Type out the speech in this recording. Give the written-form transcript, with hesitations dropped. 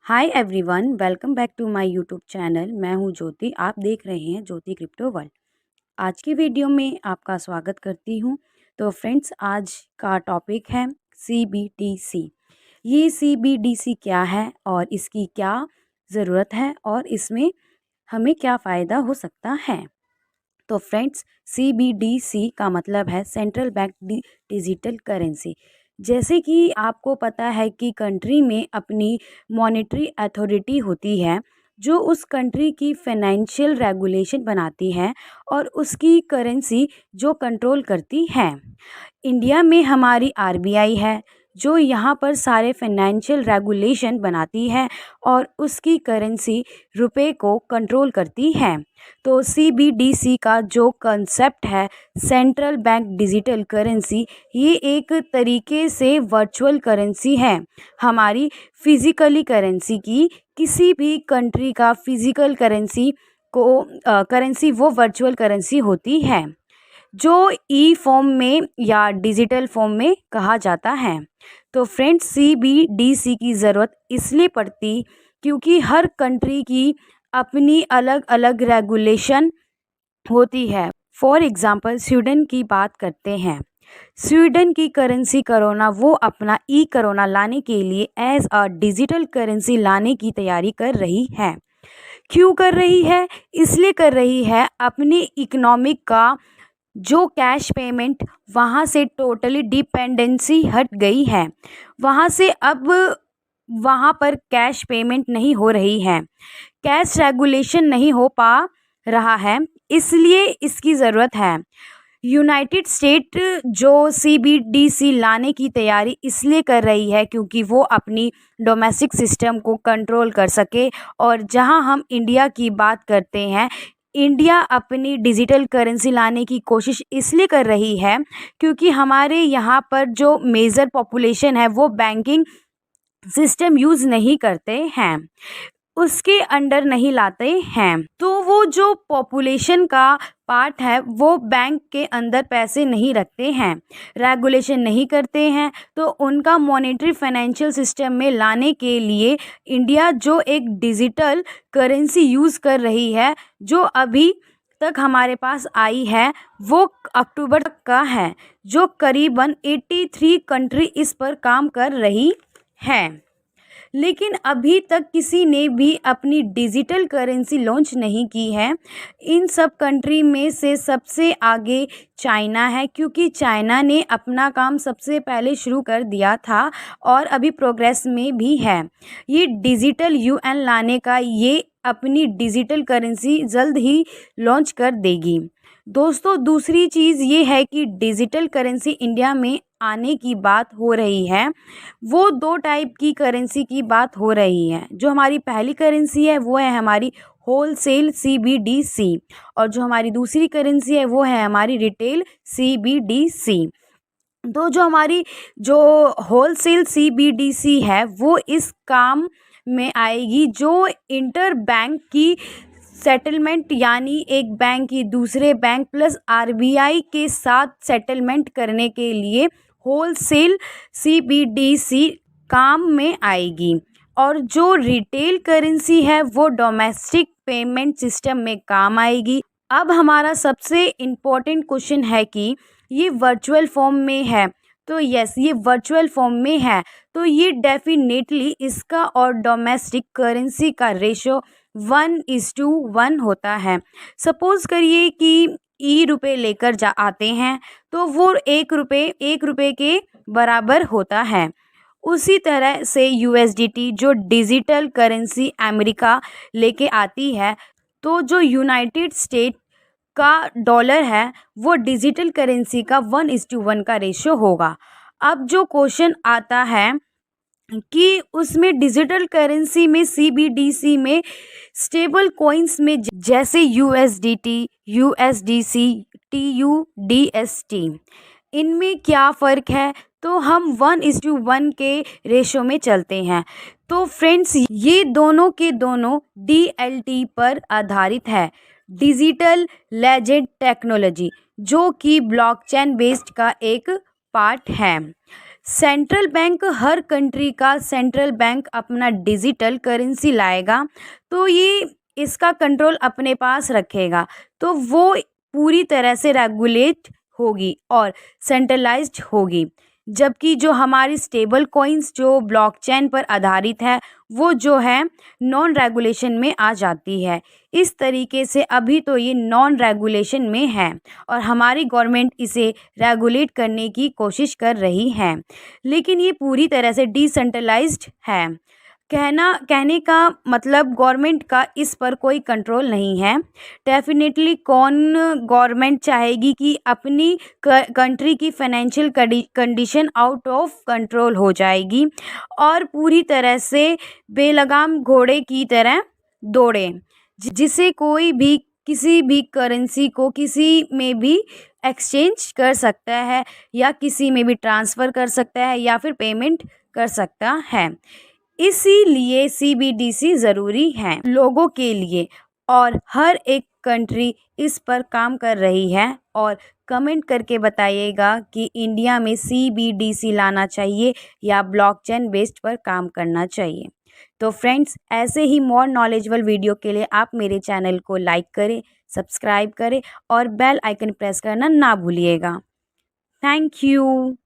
Hi everyone, welcome back to my YouTube channel. मैं हूं ज्योति। आप देख रहे हैं ज्योति क्रिप्टो वर्ल्ड। आज की वीडियो में आपका स्वागत करती हूं। तो फ्रेंड्स, आज का टॉपिक है CBDC। ये CBDC क्या है और इसकी क्या ज़रूरत है और इसमें हमें क्या फ़ायदा हो सकता है। तो फ्रेंड्स, CBDC का मतलब है सेंट्रल बैंक डिजिटल करेंसी। जैसे कि आपको पता है कि कंट्री में अपनी मॉनेटरी अथॉरिटी होती है जो उस कंट्री की फाइनेंशियल रेगुलेशन बनाती है और उसकी करेंसी जो कंट्रोल करती है। इंडिया में हमारी RBI है जो यहाँ पर सारे फाइनेंशियल रेगुलेशन बनाती है और उसकी करेंसी रुपए को कंट्रोल करती है। तो CBDC का जो कंसेप्ट है सेंट्रल बैंक डिजिटल करेंसी, ये एक तरीके से वर्चुअल करेंसी है। हमारी फिजिकली करेंसी की किसी भी कंट्री का फिजिकल करेंसी वो वर्चुअल करेंसी होती है जो ई फॉर्म में या डिजिटल फॉर्म में कहा जाता है। तो फ्रेंड्स, CBDC की ज़रूरत इसलिए पड़ती क्योंकि हर कंट्री की अपनी अलग अलग रेगुलेशन होती है। फॉर एग्ज़ाम्पल, स्वीडन की बात करते हैं। स्वीडन की करेंसी करोना, वो अपना ई करोना लाने के लिए एज अ डिजिटल करेंसी लाने की तैयारी कर रही है। क्यों कर रही है? इसलिए कर रही है अपनी इकोनॉमिक का जो कैश पेमेंट वहाँ से टोटली डिपेंडेंसी हट गई है। वहाँ से अब वहाँ पर कैश पेमेंट नहीं हो रही है, कैश रेगुलेशन नहीं हो पा रहा है, इसलिए इसकी ज़रूरत है। यूनाइटेड स्टेट जो CBDC लाने की तैयारी इसलिए कर रही है क्योंकि वो अपनी डोमेस्टिक सिस्टम को कंट्रोल कर सके। और जहां हम इंडिया की बात करते हैं, इंडिया अपनी डिजिटल करेंसी लाने की कोशिश इसलिए कर रही है क्योंकि हमारे यहाँ पर जो मेजर पॉपुलेशन है वो बैंकिंग सिस्टम यूज़ नहीं करते हैं, उसके अंडर नहीं लाते हैं। तो वो जो पॉपुलेशन का पार्ट है वो बैंक के अंदर पैसे नहीं रखते हैं, रेगुलेशन नहीं करते हैं। तो उनका मॉनेटरी फाइनेंशियल सिस्टम में लाने के लिए इंडिया जो एक डिजिटल करेंसी यूज़ कर रही है, जो अभी तक हमारे पास आई है वो अक्टूबर तक का है, जो करीबन 83 कंट्री इस पर काम कर रही है। लेकिन अभी तक किसी ने भी अपनी डिजिटल करेंसी लॉन्च नहीं की है। इन सब कंट्री में से सबसे आगे चाइना है क्योंकि चाइना ने अपना काम सबसे पहले शुरू कर दिया था और अभी प्रोग्रेस में भी है। ये डिजिटल UN लाने का, ये अपनी डिजिटल करेंसी जल्द ही लॉन्च कर देगी। दोस्तों, दूसरी चीज़ ये है कि डिजिटल करेंसी इंडिया में आने की बात हो रही है, वो दो टाइप की करेंसी की बात हो रही है। जो हमारी पहली करेंसी है वो है हमारी होलसेल CBDC और जो हमारी दूसरी करेंसी है वो है हमारी रिटेल CBDC। तो जो हमारी जो होलसेल CBDC है वो इस काम में आएगी जो इंटर बैंक की सेटलमेंट, यानी एक बैंक की दूसरे बैंक प्लस RBI के साथ सेटलमेंट करने के लिए होलसेल CBDC काम में आएगी। और जो रिटेल करेंसी है वो डोमेस्टिक पेमेंट सिस्टम में काम आएगी। अब हमारा सबसे इम्पोर्टेंट क्वेश्चन है कि ये वर्चुअल फॉर्म में है। तो यस, ये वर्चुअल फॉर्म में है तो ये डेफिनेटली इसका और डोमेस्टिक करेंसी का रेशो 1:1 होता है। सपोज़ करिए कि रुपए लेकर आते हैं तो वो एक रुपए के बराबर होता है। उसी तरह से USDT जो डिजिटल करेंसी अमेरिका लेके आती है, तो जो यूनाइटेड स्टेट का डॉलर है वो डिजिटल करेंसी का 1:1 का रेशो होगा। अब जो क्वेश्चन आता है कि उसमें डिजिटल करेंसी में CBDC में स्टेबल कॉइन्स में जैसे USDT, USDC, TUDST, इनमें क्या फ़र्क है? तो हम 1:1 के रेशो में चलते हैं। तो फ्रेंड्स, ये दोनों के दोनों DLT पर आधारित है, डिजिटल लेजर टेक्नोलॉजी, जो कि ब्लॉकचेन बेस्ड का एक पार्ट है। सेंट्रल बैंक हर कंट्री का सेंट्रल बैंक अपना डिजिटल करेंसी लाएगा, तो ये इसका कंट्रोल अपने पास रखेगा, तो वो पूरी तरह से रेगुलेट होगी और सेंट्रलाइज्ड होगी। जबकि जो हमारी स्टेबल कॉइन्स जो ब्लॉकचेन पर आधारित है, वो जो है नॉन रेगुलेशन में आ जाती है। इस तरीके से अभी तो ये नॉन रेगुलेशन में है और हमारी गवर्नमेंट इसे रेगुलेट करने की कोशिश कर रही है, लेकिन ये पूरी तरह से डिसेंट्रलाइज्ड है। कहने का मतलब गवर्नमेंट का इस पर कोई कंट्रोल नहीं है। डेफिनेटली कौन गवर्नमेंट चाहेगी कि अपनी कंट्री की financial condition out of control हो जाएगी और पूरी तरह से बेलगाम घोड़े की तरह दौड़े, जिसे कोई भी किसी भी करेंसी को किसी में भी एक्सचेंज कर सकता है या किसी में भी ट्रांसफ़र कर सकता है या फिर पेमेंट कर सकता है। इसीलिए सीबीडीसी ज़रूरी है लोगों के लिए और हर एक कंट्री इस पर काम कर रही है। और कमेंट करके बताइएगा कि इंडिया में सीबीडीसी लाना चाहिए या ब्लॉकचेन बेस्ड पर काम करना चाहिए। तो फ्रेंड्स, ऐसे ही मोर नॉलेजेबल वीडियो के लिए आप मेरे चैनल को लाइक करें, सब्सक्राइब करें और बेल आइकन प्रेस करना ना भूलिएगा। Thank you.